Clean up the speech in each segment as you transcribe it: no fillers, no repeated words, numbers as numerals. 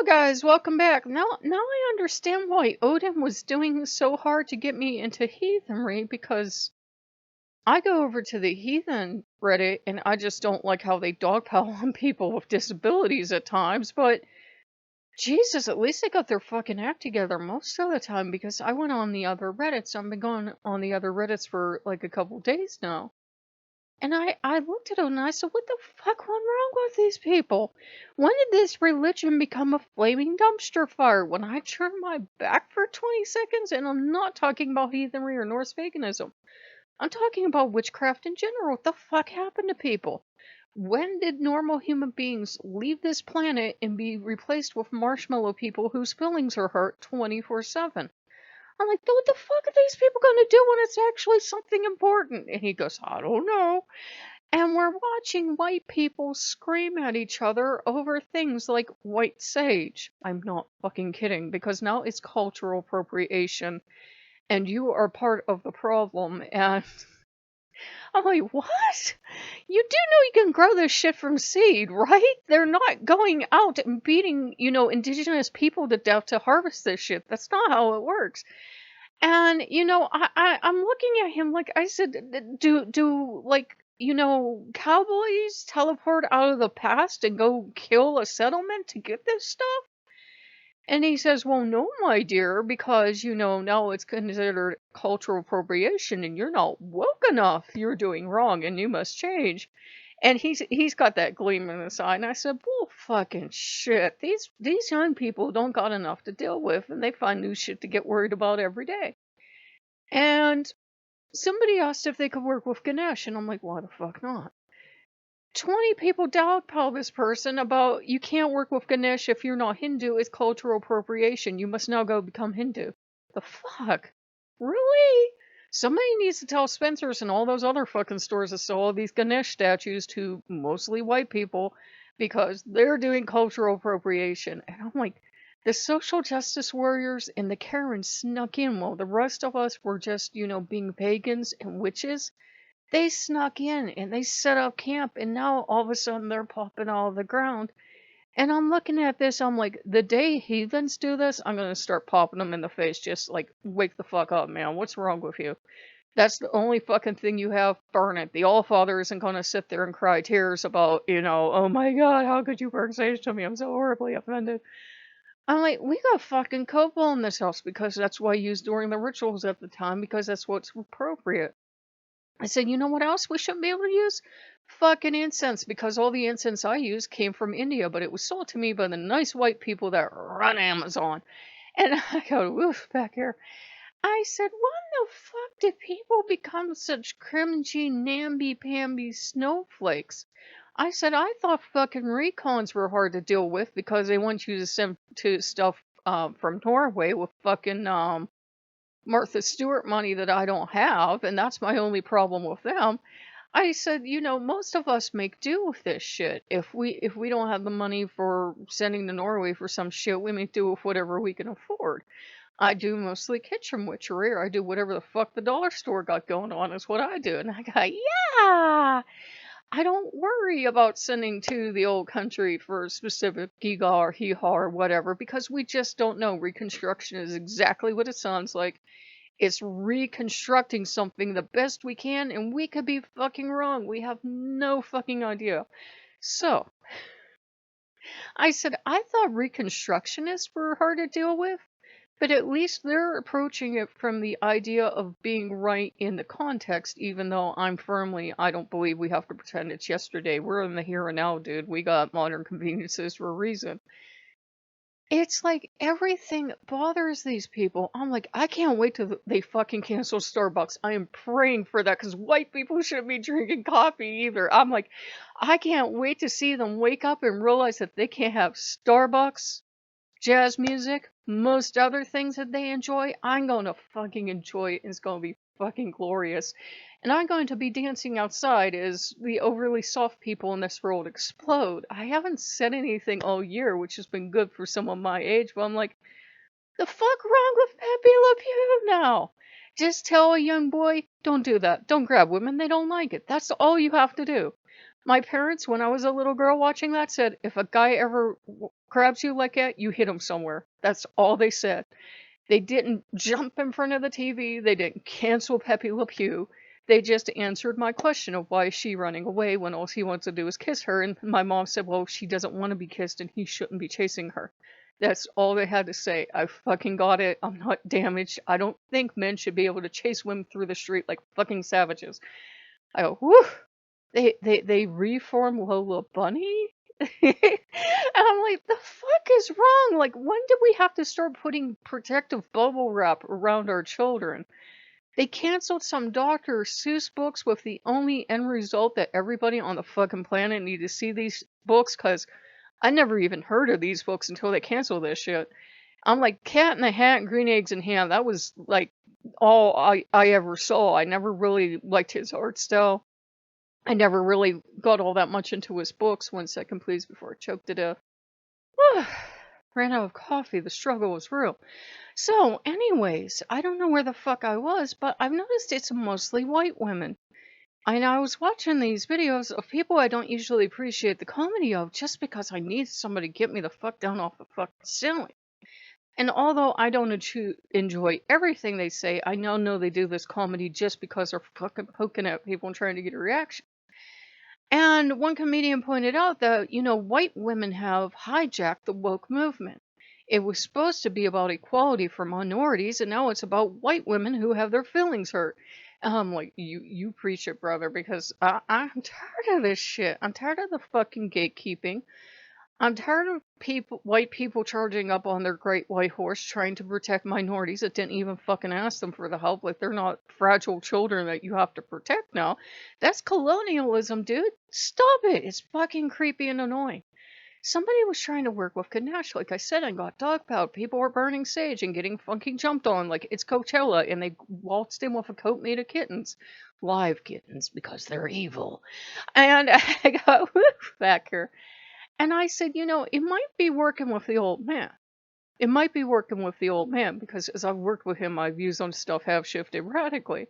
Hello guys, welcome back. Now I understand why Odin was doing so hard to get me into heathenry because I go over to the Heathen Reddit and I just don't like how they dogpile on people with disabilities at times, but Jesus, at least they got their fucking act together most of the time because I went on the other Reddits. I've been going on the other Reddits for like a couple days now. And I looked at it and I said, what the fuck went wrong with these people? When did this religion become a flaming dumpster fire? When I turned my back for 20 seconds, and I'm not talking about heathenry or Norse paganism. I'm talking about witchcraft in general. What the fuck happened to people? When did normal human beings leave this planet and be replaced with marshmallow people whose feelings are hurt 24/7? I'm like, what the fuck are these people gonna do when it's actually something important? And he goes, I don't know. And we're watching white people scream at each other over things like white sage. I'm not fucking kidding, because now it's cultural appropriation, and you are part of the problem. And I'm like, what? You do know you can grow this shit from seed, right? They're not going out and beating, indigenous people to death to harvest this shit. That's not how it works. And I'm looking at him like I said, do like cowboys teleport out of the past and go kill a settlement to get this stuff? And he says, well, no, my dear, because now it's considered cultural appropriation, and you're not woke enough. You're doing wrong, and you must change. And he's got that gleam in his eye, and I said, bull fucking shit. These young people don't got enough to deal with, and they find new shit to get worried about every day. And somebody asked if they could work with Ganesh, and I'm like, why the fuck not? 20 people dogpile this person about you can't work with Ganesh if you're not Hindu. It's cultural appropriation. You must now go become Hindu. The fuck? Really? Somebody needs to tell Spencer's and all those other fucking stores to sell all these Ganesh statues to mostly white people because they're doing cultural appropriation. And I'm like, the social justice warriors and the Karens snuck in while the rest of us were just, being pagans and witches. They snuck in and they set up camp, and now all of a sudden they're popping out of the ground. And I'm looking at this, I'm like, the day heathens do this, I'm gonna start popping them in the face, just like, wake the fuck up, man. What's wrong with you? That's the only fucking thing you have, burn it. The Allfather isn't gonna sit there and cry tears about, oh my god, how could you burn sage to me? I'm so horribly offended. I'm like, we got fucking copal in this house because that's what I used during the rituals at the time, because that's what's appropriate. I said, you know what else we shouldn't be able to use? Fucking incense, because all the incense I used came from India, but it was sold to me by the nice white people that run Amazon. And I go, woof, back here. I said, when the fuck did people become such cringy, namby-pamby snowflakes? I said, I thought fucking recons were hard to deal with because they want you to send to stuff from Norway with fucking Martha Stewart money that I don't have, and that's my only problem with them. I said, most of us make do with this shit. If we don't have the money for sending to Norway for some shit, we make do with whatever we can afford. I do mostly kitchen witchery, or I do whatever the fuck the dollar store got going on is what I do. And I go, yeah! I don't worry about sending to the old country for a specific giga or hee-haw or whatever, because we just don't know. Reconstruction is exactly what it sounds like. It's reconstructing something the best we can, and we could be fucking wrong. We have no fucking idea. So, I said, I thought reconstructionists were hard to deal with, but at least they're approaching it from the idea of being right in the context, even though I don't believe we have to pretend it's yesterday. We're in the here and now, dude. We got modern conveniences for a reason. It's like everything bothers these people. I'm like, I can't wait till they fucking cancel Starbucks. I am praying for that because white people shouldn't be drinking coffee either. I'm like, I can't wait to see them wake up and realize that they can't have Starbucks, jazz music, most other things that they enjoy. I'm going to fucking enjoy it. It's going to be fucking glorious. And I'm going to be dancing outside as the overly soft people in this world explode. I haven't said anything all year, which has been good for someone my age, but I'm like, the fuck wrong with Pepe Le Pew now? Just tell a young boy, don't do that. Don't grab women, they don't like it. That's all you have to do. My parents, when I was a little girl watching that, said, if a guy ever grabs you like that, you hit him somewhere. That's all they said. They didn't jump in front of the TV. They didn't cancel Pepe Le Pew. They just answered my question of why is she running away when all he wants to do is kiss her. And my mom said, well, she doesn't want to be kissed and he shouldn't be chasing her. That's all they had to say. I fucking got it. I'm not damaged. I don't think men should be able to chase women through the street like fucking savages. I go, whew. They reformed Lola Bunny? And I'm like, the fuck is wrong? Like, when did we have to start putting protective bubble wrap around our children? They canceled some Dr. Seuss books with the only end result that everybody on the fucking planet need to see these books, because I never even heard of these books until they canceled this shit. I'm like, Cat in the Hat and Green Eggs and Ham, that was like all I ever saw. I never really liked his art style. I never really got all that much into his books. 1 second, please, before I choke to death. Ran out of coffee. The struggle was real. So, anyways, I don't know where the fuck I was, but I've noticed it's mostly white women. And I was watching these videos of people I don't usually appreciate the comedy of just because I need somebody to get me the fuck down off the fucking ceiling. And although I don't enjoy everything they say, I now know they do this comedy just because they're fucking poking at people and trying to get a reaction. And one comedian pointed out that, white women have hijacked the woke movement. It was supposed to be about equality for minorities, and now it's about white women who have their feelings hurt. And I'm like, you preach it, brother, because I'm tired of this shit. I'm tired of the fucking gatekeeping. I'm tired of white people charging up on their great white horse trying to protect minorities that didn't even fucking ask them for the help. Like, they're not fragile children that you have to protect now. That's colonialism, dude. Stop it. It's fucking creepy and annoying. Somebody was trying to work with Ganesh, like I said, and got dogpiled. People were burning sage and getting funky jumped on like it's Coachella, and they waltzed in with a coat made of kittens. Live kittens, because they're evil. And I got back here. And I said, it might be working with the old man. It might be working with the old man because as I've worked with him, my views on stuff have shifted radically.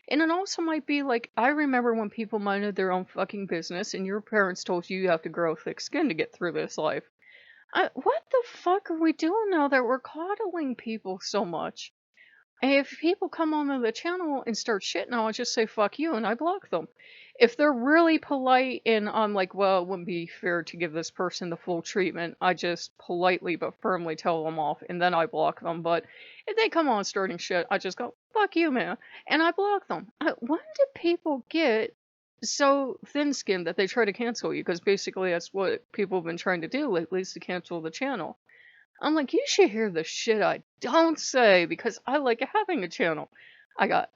And it also might be like, I remember when people minded their own fucking business and your parents told you have to grow thick skin to get through this life. What the fuck are we doing now that we're coddling people so much? And if people come onto the channel and start shitting, I'll just say fuck you and I block them. If they're really polite and I'm like, well, it wouldn't be fair to give this person the full treatment, I just politely but firmly tell them off and then I block them. But if they come on starting shit, I just go, fuck you, man. And I block them. When did people get so thin-skinned that they try to cancel you? Because basically that's what people have been trying to do lately, is to cancel the channel. I'm like, you should hear the shit I don't say because I like having a channel. I got,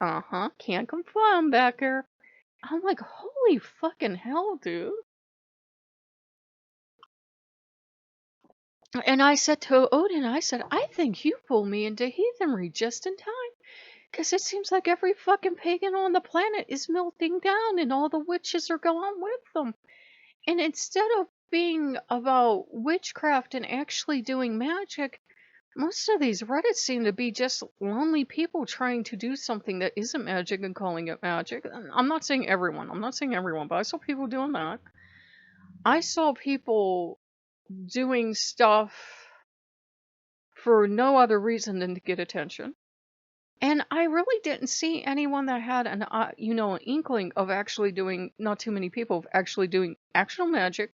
can't confirm back here. I'm like, holy fucking hell, dude. And I said to Odin, I said, I think you pulled me into heathenry just in time. Because it seems like every fucking pagan on the planet is melting down and all the witches are going with them. And instead of being about witchcraft and actually doing magic, most of these Reddits seem to be just lonely people trying to do something that isn't magic and calling it magic. I'm not saying everyone, but I saw people doing that. I saw people doing stuff for no other reason than to get attention. And I really didn't see anyone that had an inkling of actually doing, not too many people, of actually doing actual magic,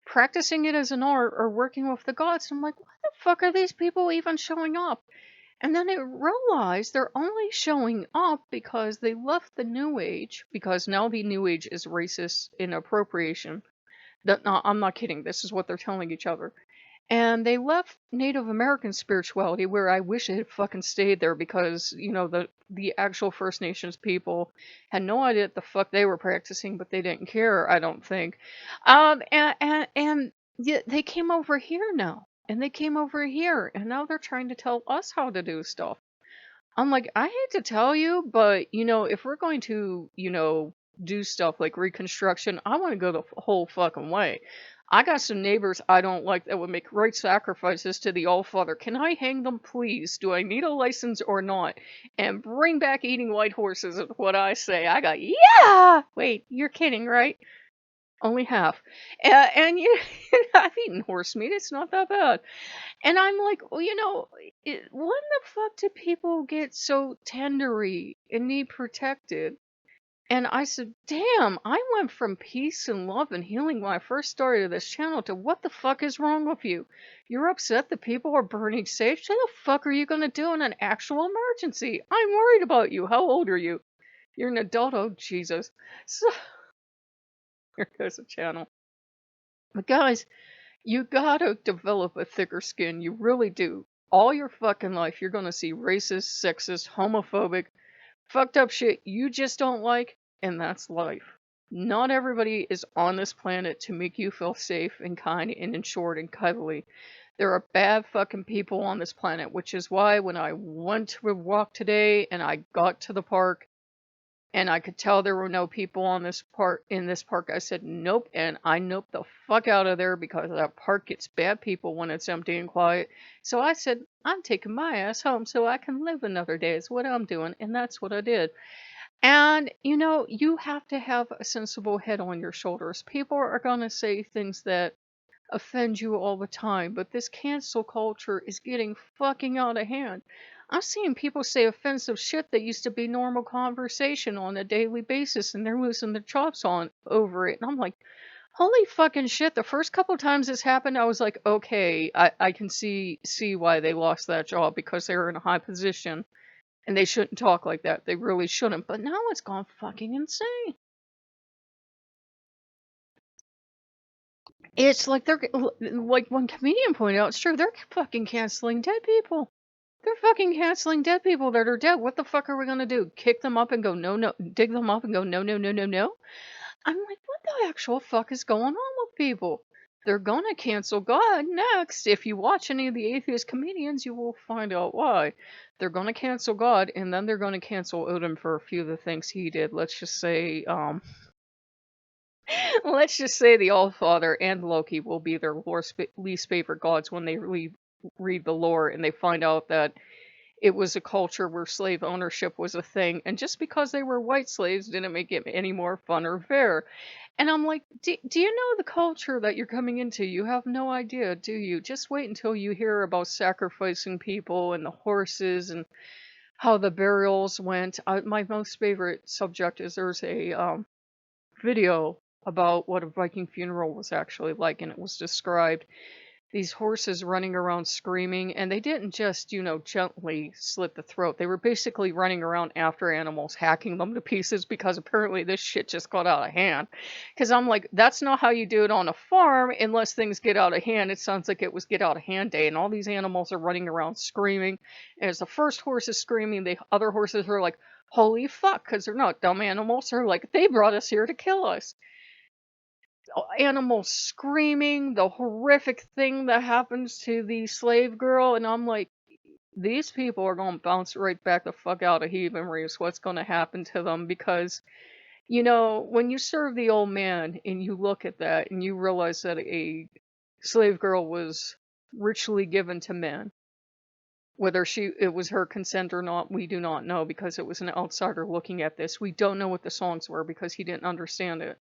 practicing it as an art, or working with the gods. I'm like, why the fuck are these people even showing up? And then I realized they're only showing up because they left the New Age, because now the New Age is racist in appropriation. No, I'm not kidding. This is what they're telling each other. And they left Native American spirituality, where I wish it had fucking stayed there, because, the actual First Nations people had no idea what the fuck they were practicing, but they didn't care, I don't think. And they came over here now. And they came over here, and now they're trying to tell us how to do stuff. I'm like, I hate to tell you, but, if we're going to, do stuff like Reconstruction, I want to go the whole fucking way. I got some neighbors I don't like that would make great sacrifices to the All-Father. Can I hang them, please? Do I need a license or not? And bring back eating white horses is what I say. I got, yeah! Wait, you're kidding, right? only half. And you I've eaten horse meat, it's not that bad. And I'm like, "Well, when the fuck do people get so tendery and need protected?" And I said, "Damn, I went from peace and love and healing when I first started this channel to what the fuck is wrong with you? You're upset that people are burning sage? What the fuck are you gonna do in an actual emergency? I'm worried about you. How old are you? You're an adult? Oh, Jesus." So, here goes the channel. But guys, you gotta develop a thicker skin. You really do. All your fucking life, you're gonna see racist, sexist, homophobic, fucked up shit you just don't like, and that's life. Not everybody is on this planet to make you feel safe and kind and insured and cuddly. There are bad fucking people on this planet, which is why when I went to a walk today and I got to the park and I could tell there were no people on this park in this park, I said nope, and I noped the fuck out of there because that park gets bad people when it's empty and quiet. So I said, I'm taking my ass home so I can live another day is what I'm doing, and that's what I did. And you have to have a sensible head on your shoulders. People are gonna say things that offend you all the time, but this cancel culture is getting fucking out of hand. I'm seeing people say offensive shit that used to be normal conversation on a daily basis, and they're losing their chops on over it. And I'm like, holy fucking shit. The first couple times this happened, I was like, okay, I can see why they lost that job because they were in a high position and they shouldn't talk like that. They really shouldn't. But now it's gone fucking insane. It's like they're like one comedian pointed out, it's true, they're fucking canceling dead people. They're fucking canceling dead people that are dead. What the fuck are we gonna do? Kick them up and go, no, no, dig them up and go, no, no, no, no, no? I'm like, what the actual fuck is going on with people? They're gonna cancel God next. If you watch any of the atheist comedians, you will find out why. They're gonna cancel God, and then they're gonna cancel Odin for a few of the things he did. Let's just say the Allfather and Loki will be their least favorite gods when they read the lore and they find out that it was a culture where slave ownership was a thing, and just because they were white slaves didn't make it any more fun or fair. And I'm like, do you know the culture that you're coming into? You have no idea, do you? Just wait until you hear about sacrificing people and the horses and how the burials went. My most favorite subject is there's a video about what a Viking funeral was actually like, and it was described these horses running around screaming, and they didn't just, gently slit the throat. They were basically running around after animals, hacking them to pieces because apparently this shit just got out of hand. Because I'm like, that's not how you do it on a farm unless things get out of hand. It sounds like it was get out of hand day, and all these animals are running around screaming. And as the first horse is screaming, the other horses are like, holy fuck, because they're not dumb animals. They're like, they brought us here to kill us. Animals screaming, the horrific thing that happens to the slave girl, and I'm like, these people are gonna bounce right back the fuck out of heathenry is what's gonna happen to them because, when you serve the old man and you look at that and you realize that a slave girl was ritually given to men, whether it was her consent or not, we do not know because it was an outsider looking at this. We don't know what the songs were because he didn't understand it.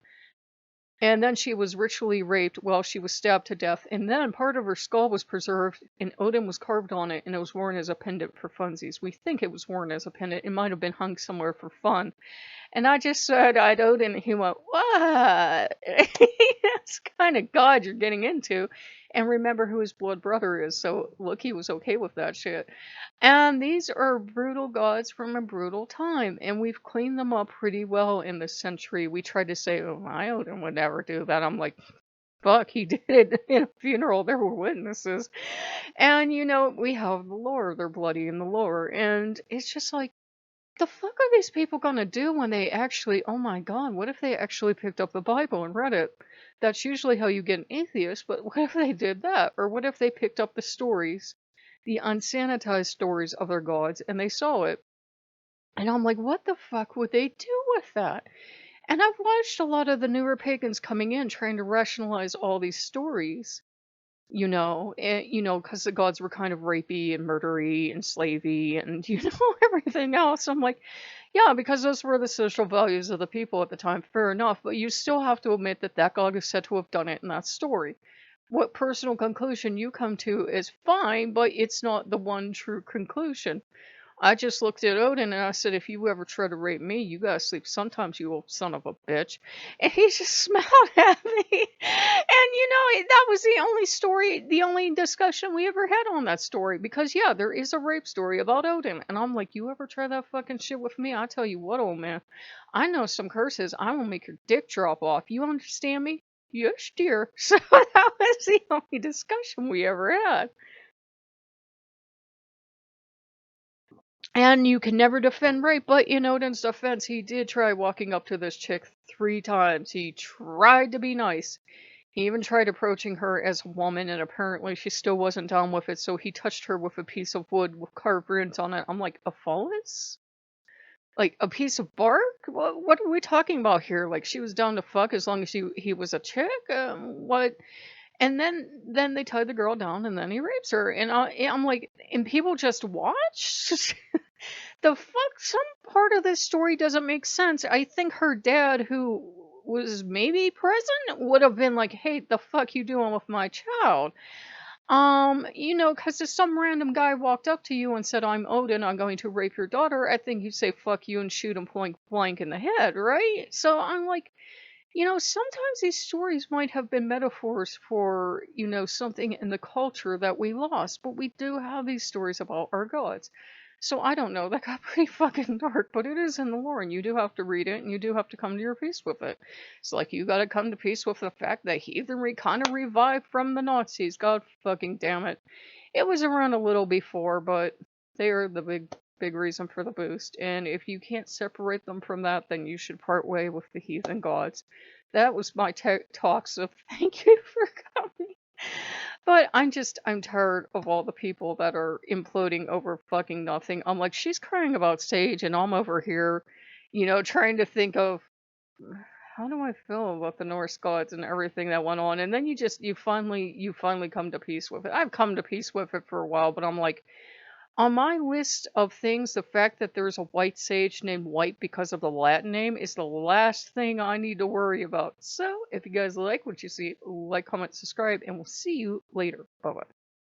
And then she was ritually raped while she was stabbed to death. And then part of her skull was preserved, and Odin was carved on it, and it was worn as a pendant for funsies. We think it was worn as a pendant. It might have been hung somewhere for fun. And I just said, I'd Odin, and he went, what? That's kind of God you're getting into. And remember who his blood brother is. So Loki was okay with that shit. And these are brutal gods from a brutal time. And we've cleaned them up pretty well in this century. We tried to say, oh, my Odin would never do that. I'm like, fuck, he did it in a funeral. There were witnesses. And, we have the lore. They're bloody in the lore. And it's just like, the fuck are these people gonna do when they actually, oh my god, what if they actually picked up the Bible and read it? That's usually how you get an atheist, but what if they did that? Or what if they picked up the stories, the unsanitized stories of their gods, and they saw it? And I'm like, what the fuck would they do with that? And I've watched a lot of the newer pagans coming in trying to rationalize all these stories because the gods were kind of rapey and murdery and slavey and everything else. I'm like, yeah, because those were the social values of the people at the time. Fair enough, but you still have to admit that that god is said to have done it in that story. What personal conclusion you come to is fine, but it's not the one true conclusion. I just looked at Odin and I said, if you ever try to rape me, you gotta sleep sometimes, you old son of a bitch. And he just smiled at me. And that was the only story, the only discussion we ever had on that story. Because, yeah, there is a rape story about Odin. And I'm like, you ever try that fucking shit with me? I tell you what, old man, I know some curses. I will make your dick drop off. You understand me? Yes, dear. So that was the only discussion we ever had. And you can never defend rape, but in Odin's defense, he did try walking up to this chick 3 times. He tried to be nice. He even tried approaching her as a woman, and apparently she still wasn't down with it, so he touched her with a piece of wood with carved runes on it. I'm like, a phallus? Like, a piece of bark? What are we talking about here? Like, she was down to fuck as long as he was a chick? What? And then they tie the girl down, and then he rapes her. And I'm like, and people just watch? The fuck? Some part of this story doesn't make sense. I think her dad, who was maybe present, would have been like, hey, the fuck you doing with my child? Because if some random guy walked up to you and said, I'm Odin, I'm going to rape your daughter, I think you'd say fuck you and shoot him point blank in the head, right? So I'm like, sometimes these stories might have been metaphors for, something in the culture that we lost, but we do have these stories about our gods. So I don't know, that got pretty fucking dark, but it is in the lore, and you do have to read it, and you do have to come to your peace with it. It's like you gotta come to peace with the fact that heathenry kind of revived from the Nazis. God fucking damn it. It was around a little before, but they are the big reason for the boost. And if you can't separate them from that, then you should part way with the heathen gods. That was my talk, so thank you for coming. But I'm tired of all the people that are imploding over fucking nothing. I'm like, she's crying about Sage, and I'm over here, trying to think of how do I feel about the Norse gods and everything that went on. And then you finally come to peace with it. I've come to peace with it for a while, but I'm like, on my list of things, the fact that there's a white sage named White because of the Latin name is the last thing I need to worry about. So, if you guys like what you see, like, comment, subscribe, and we'll see you later. Bye-bye.